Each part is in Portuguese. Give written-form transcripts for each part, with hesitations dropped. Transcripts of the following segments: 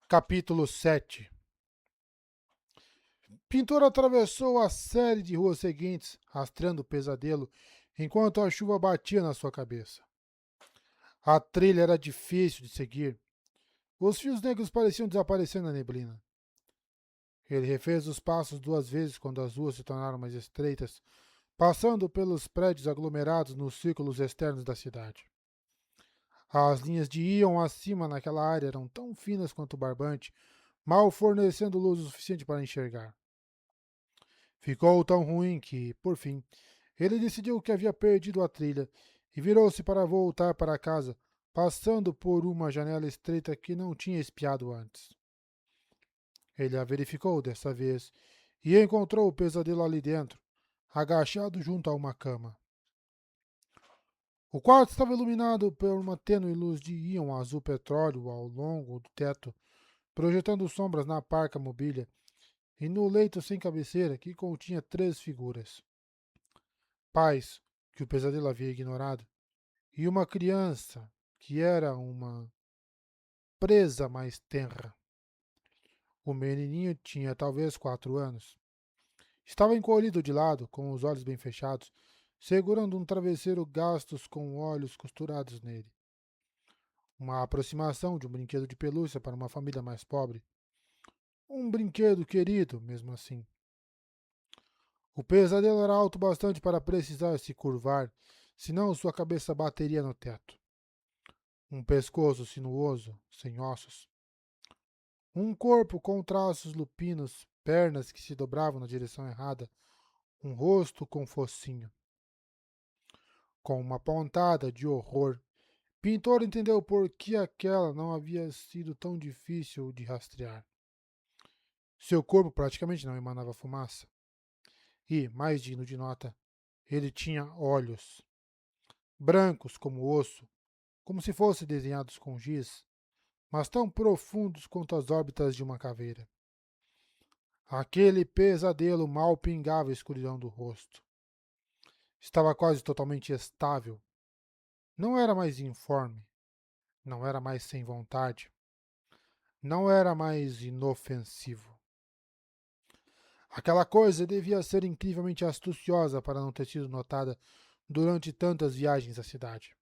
Capítulo 7. Pintor atravessou a série de ruas seguintes, rastreando o pesadelo, enquanto a chuva batia na sua cabeça. A trilha era difícil de seguir. Os fios negros pareciam desaparecer na neblina. Ele refez os passos 2 vezes quando as ruas se tornaram mais estreitas, passando pelos prédios aglomerados nos círculos externos da cidade. As linhas de íon acima naquela área eram tão finas quanto barbante, mal fornecendo luz o suficiente para enxergar. Ficou tão ruim que, por fim, ele decidiu que havia perdido a trilha e virou-se para voltar para casa, passando por uma janela estreita que não tinha espiado antes. Ele a verificou dessa vez e encontrou o pesadelo ali dentro, agachado junto a uma cama. O quarto estava iluminado por uma tênue luz de íon azul petróleo ao longo do teto, projetando sombras na parca mobília e no leito sem cabeceira que continha 3 figuras. Pais, que o pesadelo havia ignorado, e uma criança, que era uma presa mais tenra. O menininho tinha talvez 4 anos. Estava encolhido de lado, com os olhos bem fechados, segurando um travesseiro gastos com olhos costurados nele. Uma aproximação de um brinquedo de pelúcia para uma família mais pobre. Um brinquedo querido, mesmo assim. O pesadelo era alto bastante para precisar se curvar, senão sua cabeça bateria no teto. Um pescoço sinuoso, sem ossos. Um corpo com traços lupinos, pernas que se dobravam na direção errada, um rosto com focinho. Com uma pontada de horror, Pintor entendeu por que aquela não havia sido tão difícil de rastrear. Seu corpo praticamente não emanava fumaça. E, mais digno de nota, ele tinha olhos. Brancos como osso, como se fossem desenhados com giz, mas tão profundos quanto as órbitas de uma caveira. Aquele pesadelo mal pingava a escuridão do rosto. Estava quase totalmente estável. Não era mais informe. Não era mais sem vontade. Não era mais inofensivo. Aquela coisa devia ser incrivelmente astuciosa para não ter sido notada durante tantas viagens à cidade.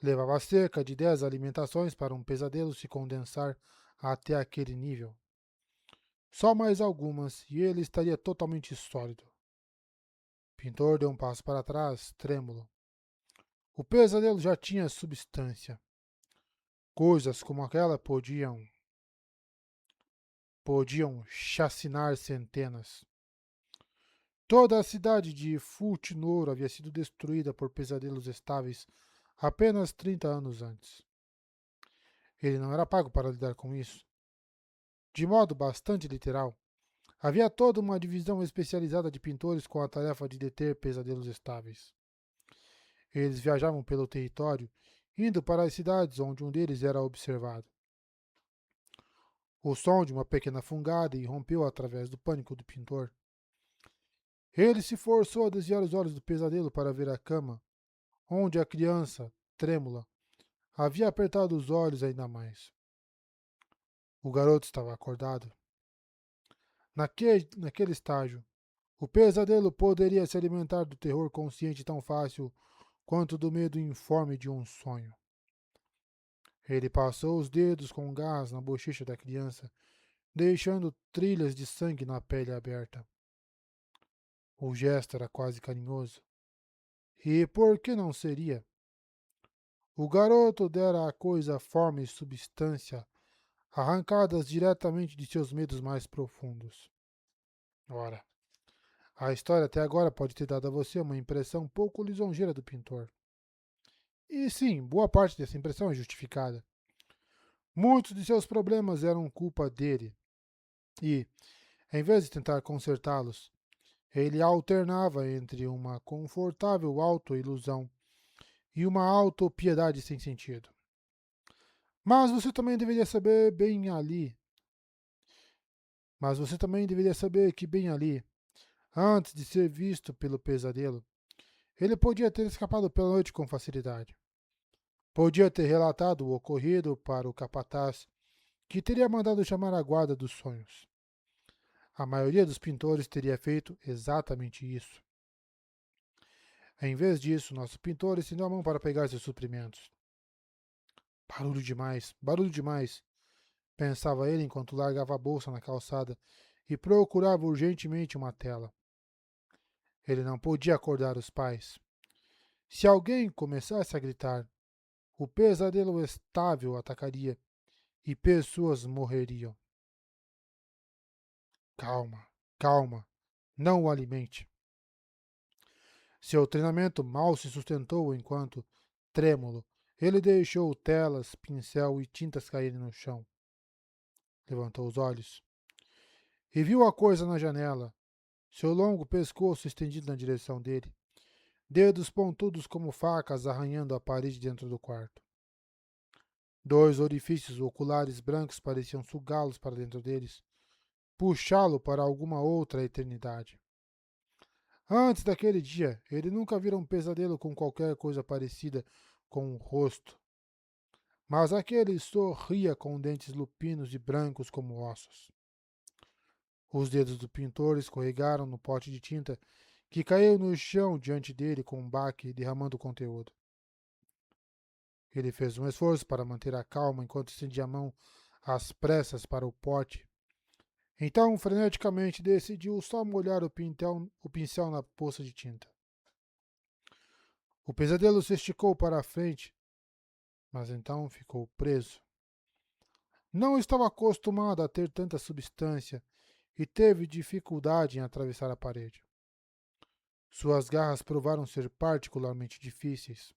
Levava cerca de 10 alimentações para um pesadelo se condensar até aquele nível. Só mais algumas e ele estaria totalmente sólido. Pintor deu um passo para trás, trêmulo. O pesadelo já tinha substância. Coisas como aquela podiam chacinar centenas. Toda a cidade de Fultinouro havia sido destruída por pesadelos estáveis apenas 30 anos antes. Ele não era pago para lidar com isso. De modo bastante literal, havia toda uma divisão especializada de pintores com a tarefa de deter pesadelos estáveis. Eles viajavam pelo território, indo para as cidades onde um deles era observado. O som de uma pequena fungada irrompeu através do pânico do pintor. Ele se forçou a desviar os olhos do pesadelo para ver a cama, onde a criança, trêmula, havia apertado os olhos ainda mais. O garoto estava acordado. Naquele estágio, o pesadelo poderia se alimentar do terror consciente tão fácil quanto do medo informe de um sonho. Ele passou os dedos com gás na bochecha da criança, deixando trilhas de sangue na pele aberta. O gesto era quase carinhoso. E por que não seria? O garoto dera à coisa forma e substância, arrancadas diretamente de seus medos mais profundos. Ora, a história até agora pode ter dado a você uma impressão pouco lisonjeira do pintor. E sim, boa parte dessa impressão é justificada. Muitos de seus problemas eram culpa dele, e, em vez de tentar consertá-los, ele alternava entre uma confortável autoilusão e uma autopiedade sem sentido. Mas você também deveria saber bem ali. Mas você também deveria saber que bem ali, antes de ser visto pelo pesadelo, ele podia ter escapado pela noite com facilidade. Podia ter relatado o ocorrido para o capataz que teria mandado chamar a guarda dos sonhos. A maioria dos pintores teria feito exatamente isso. Em vez disso, nosso pintor estendeu a mão para pegar seus suprimentos. Barulho demais, pensava ele enquanto largava a bolsa na calçada e procurava urgentemente uma tela. Ele não podia acordar os pais. Se alguém começasse a gritar, o pesadelo estável atacaria e pessoas morreriam. Calma, calma, não o alimente. Seu treinamento mal se sustentou enquanto, trêmulo, ele deixou telas, pincel e tintas caírem no chão. Levantou os olhos e viu a coisa na janela, seu longo pescoço estendido na direção dele, dedos pontudos como facas arranhando a parede dentro do quarto. Dois orifícios oculares brancos pareciam sugá-los para dentro deles, puxá-lo para alguma outra eternidade. Antes daquele dia, ele nunca vira um pesadelo com qualquer coisa parecida com um rosto. Mas aquele sorria com dentes lupinos e brancos como ossos. Os dedos do pintor escorregaram no pote de tinta que caiu no chão diante dele com um baque, derramando o conteúdo. Ele fez um esforço para manter a calma enquanto estendia a mão às pressas para o pote. Então, freneticamente, decidiu só molhar o pincel na poça de tinta. O pesadelo se esticou para a frente, mas então ficou preso. Não estava acostumado a ter tanta substância e teve dificuldade em atravessar a parede. Suas garras provaram ser particularmente difíceis.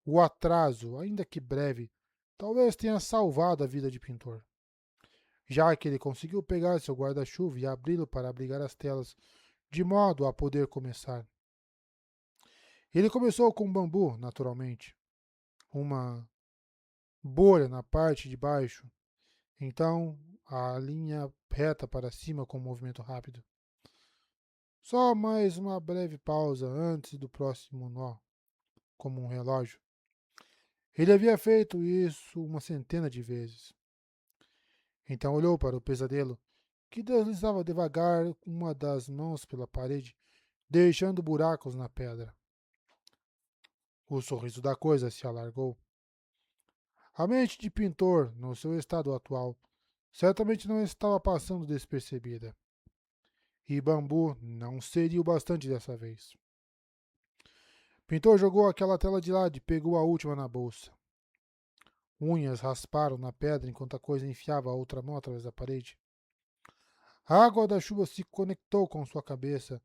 O atraso, ainda que breve, talvez tenha salvado a vida de pintor, já que ele conseguiu pegar seu guarda-chuva e abri-lo para abrigar as telas, de modo a poder começar. Ele começou com bambu, naturalmente, uma bolha na parte de baixo, então a linha reta para cima com um movimento rápido. Só mais uma breve pausa antes do próximo nó, como um relógio. Ele havia feito isso uma centena de vezes. Então olhou para o pesadelo, que deslizava devagar uma das mãos pela parede, deixando buracos na pedra. O sorriso da coisa se alargou. A mente de pintor, no seu estado atual, certamente não estava passando despercebida. E bambu não seria o bastante dessa vez. Pintor jogou aquela tela de lado e pegou a última na bolsa. Unhas rasparam na pedra enquanto a coisa enfiava a outra mão através da parede. A água da chuva se conectou com sua cabeça,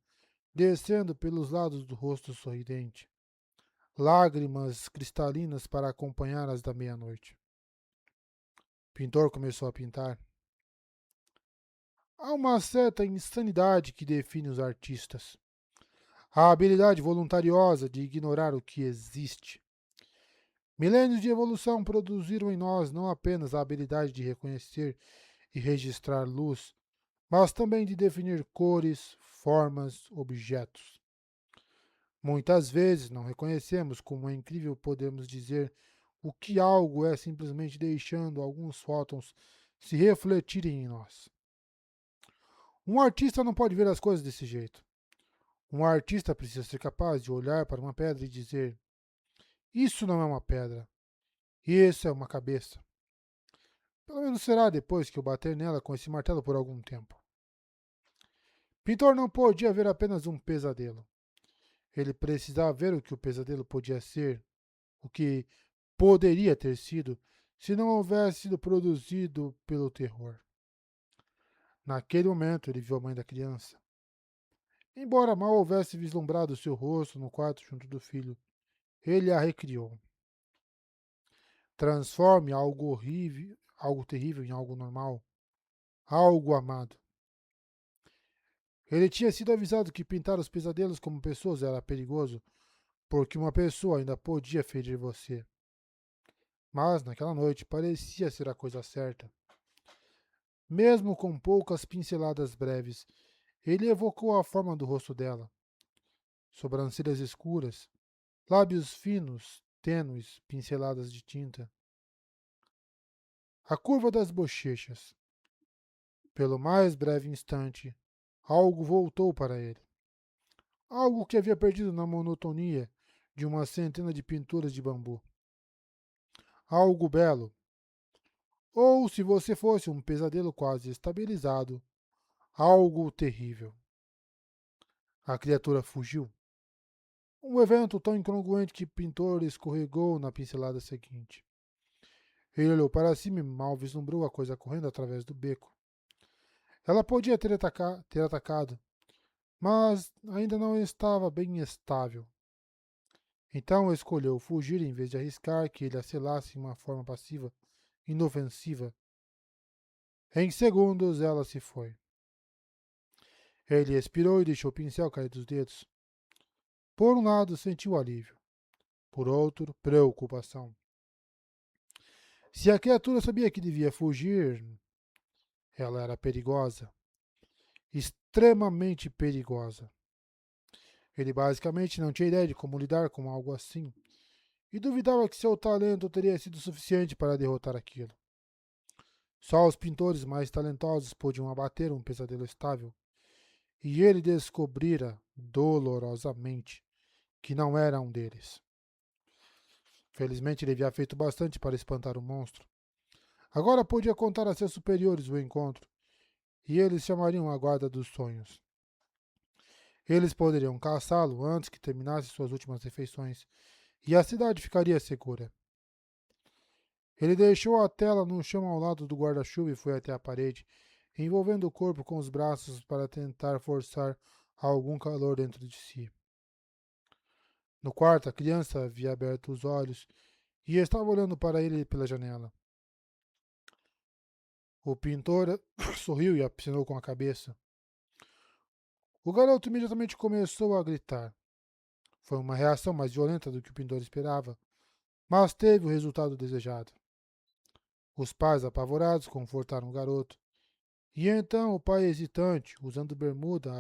descendo pelos lados do rosto sorridente. Lágrimas cristalinas para acompanhar as da meia-noite. Pintor começou a pintar. Há uma certa insanidade que define os artistas. A habilidade voluntariosa de ignorar o que existe. Milênios de evolução produziram em nós não apenas a habilidade de reconhecer e registrar luz, mas também de definir cores, formas, objetos. Muitas vezes não reconhecemos como é incrível podemos dizer o que algo é simplesmente deixando alguns fótons se refletirem em nós. Um artista não pode ver as coisas desse jeito. Um artista precisa ser capaz de olhar para uma pedra e dizer: isso não é uma pedra, isso é uma cabeça. Pelo menos será depois que eu bater nela com esse martelo por algum tempo. Pintor não podia ver apenas um pesadelo. Ele precisava ver o que o pesadelo podia ser, o que poderia ter sido, se não houvesse sido produzido pelo terror. Naquele momento ele viu a mãe da criança. Embora mal houvesse vislumbrado seu rosto no quarto junto do filho, ele a recriou. Transforme algo horrível, algo terrível em algo normal, algo amado. Ele tinha sido avisado que pintar os pesadelos como pessoas era perigoso, porque uma pessoa ainda podia ferir você. Mas naquela noite parecia ser a coisa certa. Mesmo com poucas pinceladas breves, ele evocou a forma do rosto dela. Sobrancelhas escuras, lábios finos, tênues, pinceladas de tinta. a curva das bochechas. Pelo mais breve instante, algo voltou para ele. Algo que havia perdido na monotonia de uma centena de pinturas de bambu. Algo belo. Ou, se você fosse um pesadelo quase estabilizado, algo terrível. A criatura fugiu. Um evento tão incongruente que o pintor escorregou na pincelada seguinte. Ele olhou para cima e mal vislumbrou a coisa correndo através do beco. Ela podia ter atacado, mas ainda não estava bem estável. Então escolheu fugir em vez de arriscar que ele a selasse em uma forma passiva, inofensiva. Em segundos ela se foi. Ele expirou e deixou o pincel cair dos dedos. Por um lado, sentiu alívio. Por outro, preocupação. Se a criatura sabia que devia fugir, ela era perigosa. Extremamente perigosa. Ele basicamente não tinha ideia de como lidar com algo assim, e duvidava que seu talento teria sido suficiente para derrotar aquilo. Só os pintores mais talentosos podiam abater um pesadelo estável, e ele descobrira dolorosamente que não era um deles. Felizmente ele havia feito bastante para espantar o monstro. Agora podia contar a seus superiores o encontro, e eles chamariam a guarda dos sonhos. Eles poderiam caçá-lo antes que terminasse suas últimas refeições, e a cidade ficaria segura. Ele deixou a tela no chão ao lado do guarda-chuva e foi até a parede, envolvendo o corpo com os braços para tentar forçar algum calor dentro de si. No quarto, a criança havia aberto os olhos e estava olhando para ele pela janela. O pintor sorriu e acenou com a cabeça. O garoto imediatamente começou a gritar. Foi uma reação mais violenta do que o pintor esperava, mas teve o resultado desejado. Os pais, apavorados, confortaram o garoto. E então o pai, hesitante, usando bermuda,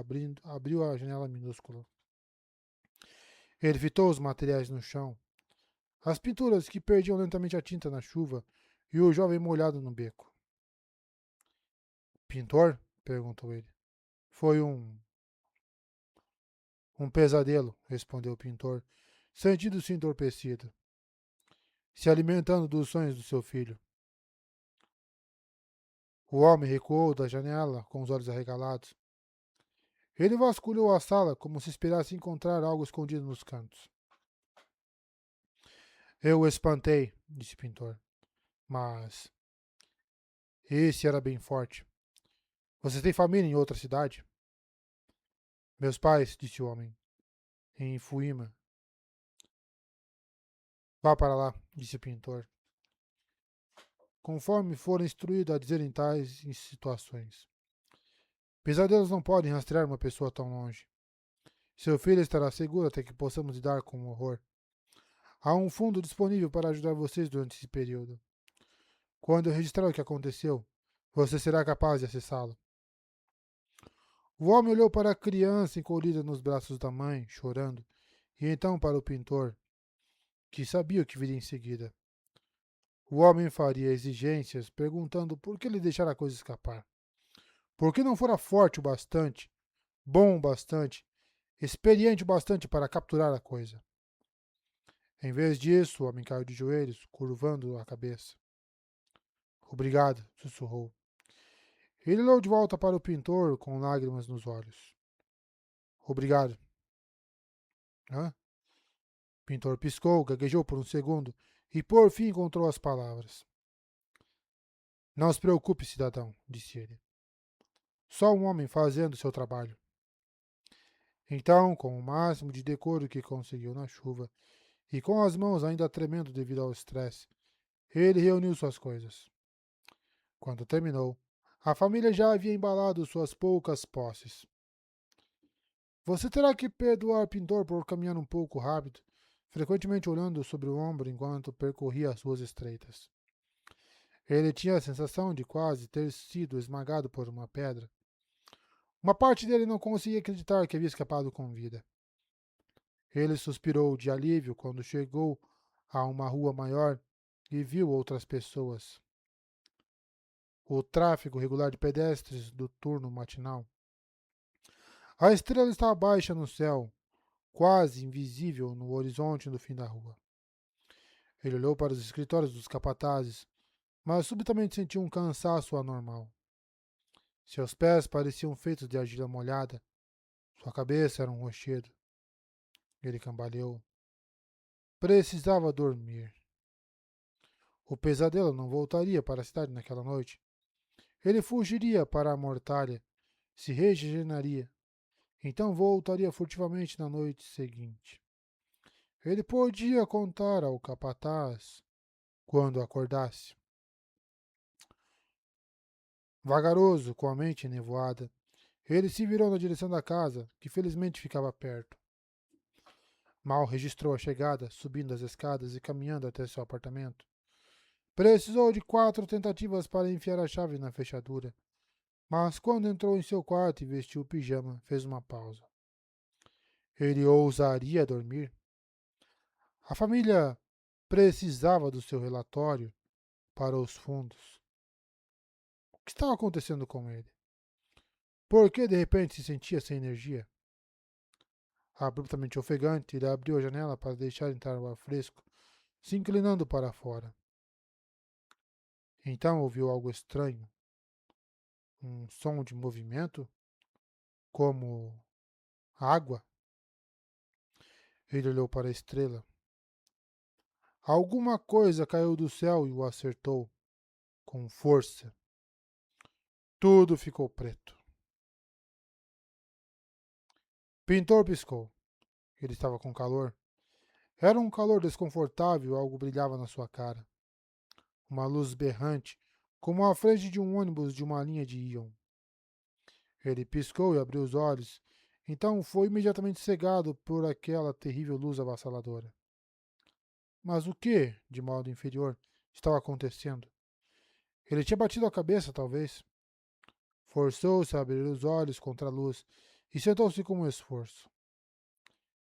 abriu a janela minúscula. Ele fitou os materiais no chão, as pinturas que perdiam lentamente a tinta na chuva e o jovem molhado no beco. Pintor? Perguntou ele. Foi um pesadelo, respondeu o pintor, sentindo-se entorpecido, se alimentando dos sonhos do seu filho. O homem recuou da janela com os olhos arregalados. Ele vasculhou a sala como se esperasse encontrar algo escondido nos cantos. Eu o espantei, disse o pintor, mas esse era bem forte. Você tem família em outra cidade? Meus pais, disse o homem, em Fuima. Vá para lá, disse o pintor, conforme for instruído a dizer em tais situações. Pesadelos não podem rastrear uma pessoa tão longe. Seu filho estará seguro até que possamos lidar com o horror. Há um fundo disponível para ajudar vocês durante esse período. Quando eu registrar o que aconteceu, você será capaz de acessá-lo. O homem olhou para a criança encolhida nos braços da mãe, chorando, e então para o pintor, que sabia o que viria em seguida. O homem faria exigências, perguntando por que ele deixara a coisa escapar. Por que não fora forte o bastante, bom o bastante, experiente o bastante para capturar a coisa? Em vez disso, o homem caiu de joelhos, curvando a cabeça. Obrigado, sussurrou. Ele olhou de volta para o pintor com lágrimas nos olhos. Obrigado. Hã? O pintor piscou, gaguejou por um segundo e por fim encontrou as palavras. Não se preocupe, cidadão, disse ele. Só um homem fazendo seu trabalho. Então, com o máximo de decoro que conseguiu na chuva e com as mãos ainda tremendo devido ao estresse, ele reuniu suas coisas. Quando terminou, a família já havia embalado suas poucas posses. Você terá que perdoar o pintor por caminhar um pouco rápido, frequentemente olhando sobre o ombro enquanto percorria as ruas estreitas. Ele tinha a sensação de quase ter sido esmagado por uma pedra. Uma parte dele não conseguia acreditar que havia escapado com vida. Ele suspirou de alívio quando chegou a uma rua maior e viu outras pessoas. o tráfego regular de pedestres do turno matinal. A estrela estava baixa no céu, quase invisível no horizonte do fim da rua. Ele olhou para os escritórios dos capatazes, mas subitamente sentiu um cansaço anormal. Seus pés pareciam feitos de argila molhada. Sua cabeça era um rochedo. Ele cambaleou. Precisava dormir. O pesadelo não voltaria para a cidade naquela noite. Ele fugiria para a mortalha, se regeneraria. Então voltaria furtivamente na noite seguinte. Ele podia contar ao capataz quando acordasse. Vagaroso, com a mente nevoada, ele se virou na direção da casa, que felizmente ficava perto. Mal registrou a chegada, subindo as escadas e caminhando até seu apartamento. Precisou de 4 tentativas para enfiar a chave na fechadura, mas quando entrou em seu quarto e vestiu o pijama, fez uma pausa. Ele ousaria dormir? A família precisava do seu relatório para os fundos. O que estava acontecendo com ele? Por que de repente se sentia sem energia? Abruptamente ofegante, ele abriu a janela para deixar entrar o ar fresco, se inclinando para fora. Então ouviu algo estranho, um som de movimento, como água. Ele olhou para a estrela. Alguma coisa caiu do céu e o acertou, com força. Tudo ficou preto. Pintor piscou. Ele estava com calor. Era um calor desconfortável, algo brilhava na sua cara. Uma luz berrante, como a frente de um ônibus de uma linha de íon. Ele piscou e abriu os olhos, então foi imediatamente cegado por aquela terrível luz avassaladora. Mas o que, de modo inferior, estava acontecendo? Ele tinha batido a cabeça, talvez. Forçou-se a abrir os olhos contra a luz e sentou-se com um esforço.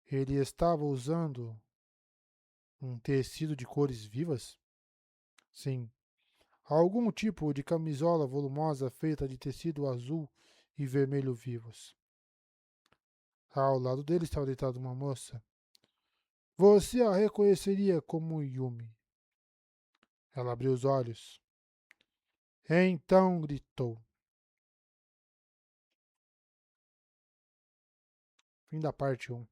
Ele estava usando um tecido de cores vivas? Sim, algum tipo de camisola volumosa feita de tecido azul e vermelho vivos. Ao lado dele estava deitada uma moça. Você a reconheceria como Yumi. Ela abriu os olhos. Então gritou. Fim da parte 1.